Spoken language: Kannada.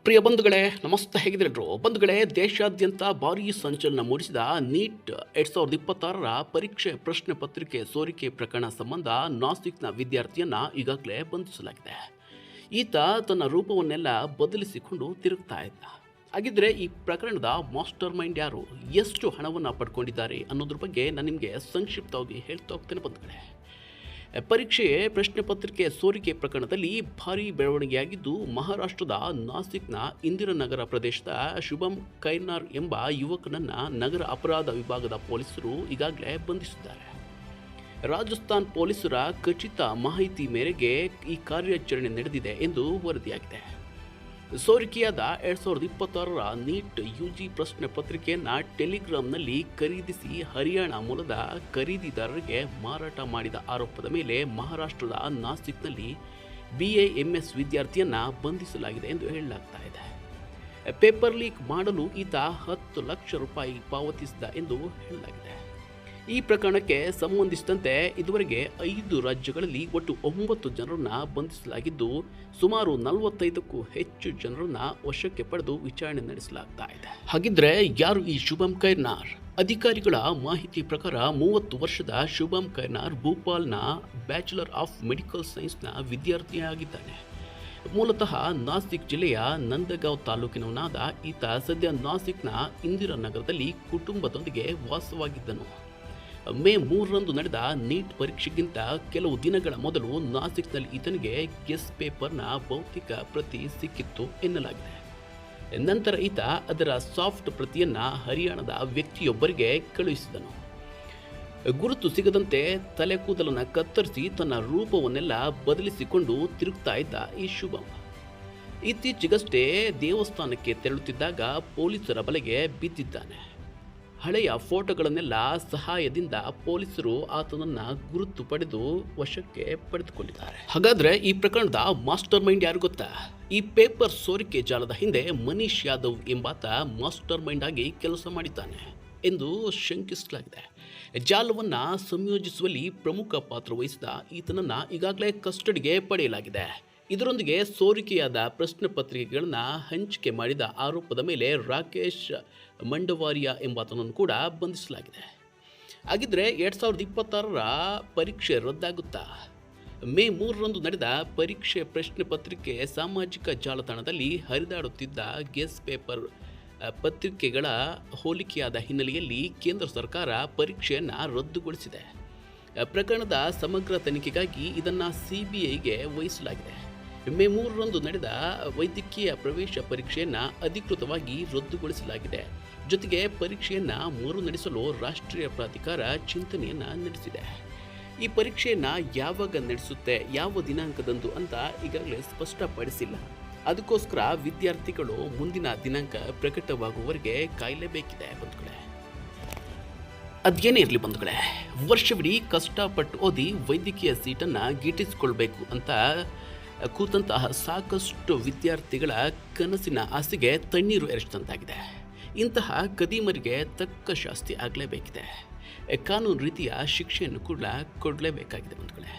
ಪ್ರಿಯ ಬಂಧುಗಳೇ, ನಮಸ್ತೆ. ಹೇಗಿದ್ರೆಲ್ಲರೂ ಬಂಧುಗಳೇ, ದೇಶಾದ್ಯಂತ ಭಾರೀ ಸಂಚಲನ ಮೂಡಿಸಿದ ನೀಟ್ 2026ರ ಪರೀಕ್ಷೆ ಪ್ರಶ್ನೆ ಪತ್ರಿಕೆ ಸೋರಿಕೆ ಪ್ರಕರಣ ಸಂಬಂಧ ನಾಸಿಕ್ನ ವಿದ್ಯಾರ್ಥಿಯನ್ನು ಈಗಾಗಲೇ ಬಂಧಿಸಲಾಗಿದೆ. ಈತ ತನ್ನ ರೂಪವನ್ನೆಲ್ಲ ಬದಲಿಸಿಕೊಂಡು ತಿರುಗ್ತಾ ಇದ್ದ. ಹಾಗಿದ್ರೆ ಈ ಪ್ರಕರಣದ ಮಾಸ್ಟರ್ ಮೈಂಡ್ ಯಾರು, ಎಷ್ಟು ಹಣವನ್ನು ಪಡ್ಕೊಂಡಿದ್ದಾರೆ ಅನ್ನೋದ್ರ ಬಗ್ಗೆ ನಾನು ನಿಮಗೆ ಸಂಕ್ಷಿಪ್ತವಾಗಿ ಹೇಳ್ತಾ ಹೋಗ್ತೇನೆ ಬಂಧುಗಳೇ. ಪರೀಕ್ಷೆಯೇ ಪ್ರಶ್ನೆ ಪತ್ರಿಕೆ ಸೋರಿಕೆ ಪ್ರಕರಣದಲ್ಲಿ ಭಾರೀ ಬೆಳವಣಿಗೆಯಾಗಿದ್ದು, ಮಹಾರಾಷ್ಟ್ರದ ನಾಸಿಕ್ನ ಇಂದಿರಾನಗರ ಪ್ರದೇಶದ ಶುಭಂ ಕೈರ್ನಾರ್ ಎಂಬ ಯುವಕನನ್ನು ನಗರ ಅಪರಾಧ ವಿಭಾಗದ ಪೊಲೀಸರು ಈಗಾಗಲೇ ಬಂಧಿಸಿದ್ದಾರೆ. ರಾಜಸ್ಥಾನ್ ಪೊಲೀಸರ ಖಚಿತ ಮಾಹಿತಿ ಮೇರೆಗೆ ಈ ಕಾರ್ಯಾಚರಣೆ ನಡೆದಿದೆ ಎಂದು ವರದಿಯಾಗಿದೆ. ಸೋರಿಕೆಯಾದ 2026ರ ನೀಟ್ ಯುಜಿ ಪ್ರಶ್ನೆ ಪತ್ರಿಕೆಯನ್ನು ಟೆಲಿಗ್ರಾಮ್ನಲ್ಲಿ ಖರೀದಿಸಿ ಹರಿಯಾಣ ಮೂಲದ ಖರೀದಿದಾರರಿಗೆ ಮಾರಾಟ ಮಾಡಿದ ಆರೋಪದ ಮೇಲೆ ಮಹಾರಾಷ್ಟ್ರದ ನಾಸಿಕ್ನಲ್ಲಿ BAMS ವಿದ್ಯಾರ್ಥಿಯನ್ನು ಬಂಧಿಸಲಾಗಿದೆ ಎಂದು ಹೇಳಲಾಗ್ತಾ ಇದೆ. ಪೇಪರ್ ಲೀಕ್ ಮಾಡಲು ಈತ 10 ಲಕ್ಷ ರೂಪಾಯಿ ಪಾವತಿಸಿದ ಎಂದು ಹೇಳಲಾಗಿದೆ. ಈ ಪ್ರಕರಣಕ್ಕೆ ಸಂಬಂಧಿಸಿದಂತೆ ಇದುವರೆಗೆ 5 ರಾಜ್ಯಗಳಲ್ಲಿ ಒಟ್ಟು 9 ಜನರನ್ನು ಬಂಧಿಸಲಾಗಿದ್ದು, ಸುಮಾರು 45ಕ್ಕೂ ಹೆಚ್ಚು ಜನರನ್ನು ವಶಕ್ಕೆ ಪಡೆದು ವಿಚಾರಣೆ ನಡೆಸಲಾಗ್ತಾ ಇದೆ. ಹಾಗಿದ್ರೆ ಯಾರು ಈ ಶುಭಂ ಕೈರ್ನಾರ್? ಅಧಿಕಾರಿಗಳ ಮಾಹಿತಿ ಪ್ರಕಾರ 30 ವರ್ಷದ ಶುಭಂ ಕೈರ್ನಾರ್ ಭೂಪಾಲ್ನ ಬ್ಯಾಚುಲರ್ ಆಫ್ ಮೆಡಿಕಲ್ ಸೈನ್ಸ್ನ ವಿದ್ಯಾರ್ಥಿಯಾಗಿದ್ದಾನೆ. ಮೂಲತಃ ನಾಸಿಕ್ ಜಿಲ್ಲೆಯ ನಂದಗಾಂವ್ ತಾಲೂಕಿನವನಾದ ಈತ ಸದ್ಯ ನಾಸಿಕ್ನ ಇಂದಿರಾನಗರದಲ್ಲಿ ಕುಟುಂಬದೊಂದಿಗೆ ವಾಸವಾಗಿದ್ದನು. ಮೇ 3ರಂದು ನಡೆದ ನೀಟ್ ಪರೀಕ್ಷೆಗಿಂತ ಕೆಲವು ದಿನಗಳ ಮೊದಲು ನಾಸಿಕ್ನಲ್ಲಿ ಈತನಿಗೆ ಗೆಸ್ ಪೇಪರ್ನ ಭೌತಿಕ ಪ್ರತಿ ಸಿಕ್ಕಿತ್ತು ಎನ್ನಲಾಗಿದೆ. ನಂತರ ಈತ ಅದರ ಸಾಫ್ಟ್ ಪ್ರತಿಯನ್ನು ಹರಿಯಾಣದ ವ್ಯಕ್ತಿಯೊಬ್ಬರಿಗೆ ಕಳುಹಿಸಿದನು. ಗುರುತು ಸಿಗದಂತೆ ತಲೆ ಕೂದಲನ್ನು ಕತ್ತರಿಸಿ ತನ್ನ ರೂಪವನ್ನೆಲ್ಲ ಬದಲಿಸಿಕೊಂಡು ತಿರುಗ್ತಾ ಇದ್ದ ಈ ಶುಭಂ ಇತ್ತೀಚೆಗಷ್ಟೇ ದೇವಸ್ಥಾನಕ್ಕೆ ತೆರಳುತ್ತಿದ್ದಾಗ ಪೊಲೀಸರ ಬಲೆಗೆ ಬಿದ್ದಿದ್ದಾನೆ. ಹಳೆಯ ಫೋಟೋಗಳನ್ನೆಲ್ಲ ಸಹಾಯದಿಂದ ಪೊಲೀಸರು ಆತನನ್ನು ಗುರುತು ಪಡೆದು ವಶಕ್ಕೆ ಪಡೆದುಕೊಂಡಿದ್ದಾರೆ. ಹಾಗಾದರೆ ಈ ಪ್ರಕರಣದ ಮಾಸ್ಟರ್ ಮೈಂಡ್ ಯಾರು ಗೊತ್ತಾ? ಈ ಪೇಪರ್ ಸೋರಿಕೆ ಜಾಲದ ಹಿಂದೆ ಮನೀಶ್ ಯಾದವ್ ಎಂಬಾತ ಮಾಸ್ಟರ್ ಮೈಂಡ್ ಆಗಿ ಕೆಲಸ ಮಾಡಿದ್ದಾನೆ ಎಂದು ಶಂಕಿಸಲಾಗಿದೆ. ಜಾಲವನ್ನು ಸಂಯೋಜಿಸುವಲ್ಲಿ ಪ್ರಮುಖ ಪಾತ್ರ ವಹಿಸಿದ ಈತನನ್ನು ಈಗಾಗಲೇ ಕಸ್ಟಡಿಗೆ ಪಡೆಯಲಾಗಿದೆ. ಇದರೊಂದಿಗೆ ಸೋರಿಕೆಯಾದ ಪ್ರಶ್ನೆ ಪತ್ರಿಕೆಗಳನ್ನು ಹಂಚಿಕೆ ಮಾಡಿದ ಆರೋಪದ ಮೇಲೆ ರಾಕೇಶ್ ಮಂಡವಾರಿಯಾ ಎಂಬಾತನನ್ನು ಕೂಡ ಬಂಧಿಸಲಾಗಿದೆ. ಹಾಗಿದ್ರೆ 2026ರ ಪರೀಕ್ಷೆ ರದ್ದಾಗುತ್ತಾ? ಮೇ 3ರಂದು ನಡೆದ ಪರೀಕ್ಷೆ ಪ್ರಶ್ನೆ ಪತ್ರಿಕೆ ಸಾಮಾಜಿಕ ಜಾಲತಾಣದಲ್ಲಿ ಹರಿದಾಡುತ್ತಿದ್ದ ಗೆಸ್ ಪೇಪರ್ ಪತ್ರಿಕೆಗಳ ಹೋಲಿಕೆಯಾದ ಹಿನ್ನೆಲೆಯಲ್ಲಿ ಕೇಂದ್ರ ಸರ್ಕಾರ ಪರೀಕ್ಷೆಯನ್ನು ರದ್ದುಗೊಳಿಸಿದೆ. ಪ್ರಕರಣದ ಸಮಗ್ರ ತನಿಖೆಗಾಗಿ ಇದನ್ನು CBIಗೆ ವಹಿಸಲಾಗಿದೆ. ಮೇ 3ರಂದು ನಡೆದ ವೈದ್ಯಕೀಯ ಪ್ರವೇಶ ಪರೀಕ್ಷೆಯನ್ನು ಅಧಿಕೃತವಾಗಿ ರದ್ದುಗೊಳಿಸಲಾಗಿದೆ. ಜೊತೆಗೆ ಪರೀಕ್ಷೆಯನ್ನು ಮರು ನಡೆಸಲು ರಾಷ್ಟ್ರೀಯ ಪ್ರಾಧಿಕಾರ ಚಿಂತನೆಯನ್ನು ನಡೆಸಿದೆ. ಈ ಪರೀಕ್ಷೆಯನ್ನು ಯಾವಾಗ ನಡೆಸುತ್ತೆ, ಯಾವ ದಿನಾಂಕದಂದು ಅಂತ ಈಗಾಗಲೇ ಸ್ಪಷ್ಟಪಡಿಸಿಲ್ಲ. ಅದಕ್ಕೋಸ್ಕರ ವಿದ್ಯಾರ್ಥಿಗಳು ಮುಂದಿನ ದಿನಾಂಕ ಪ್ರಕಟವಾಗುವವರೆಗೆ ಕಾಯಲೇಬೇಕಿದೆ ಬಂಧುಗಳೇ. ಅದೇನೇ ಇರಲಿ ಬಂಧುಗಳೇ, ವರ್ಷವಿಡೀ ಕಷ್ಟಪಟ್ಟು ಓದಿ ವೈದ್ಯಕೀಯ ಸೀಟನ್ನು ಗಿಟ್ಟಿಸಿಕೊಳ್ಬೇಕು ಅಂತ ಕೂತಂತಹ ಸಾಕಷ್ಟು ವಿದ್ಯಾರ್ಥಿಗಳ ಕನಸಿನ ಆಸೆಗೆ ತಣ್ಣೀರು ಎರಚಿದಂತಾಗಿದೆ. ಇಂತಹ ಕದೀಮರಿಗೆ ತಕ್ಕ ಶಾಸ್ತಿ ಆಗಲೇಬೇಕಿದೆ. ಕಾನೂನು ರೀತಿಯ ಶಿಕ್ಷೆಯನ್ನು ಕೂಡ ಕೊಡಲೇಬೇಕಾಗಿದೆ ಬಂಧುಗಳೇ.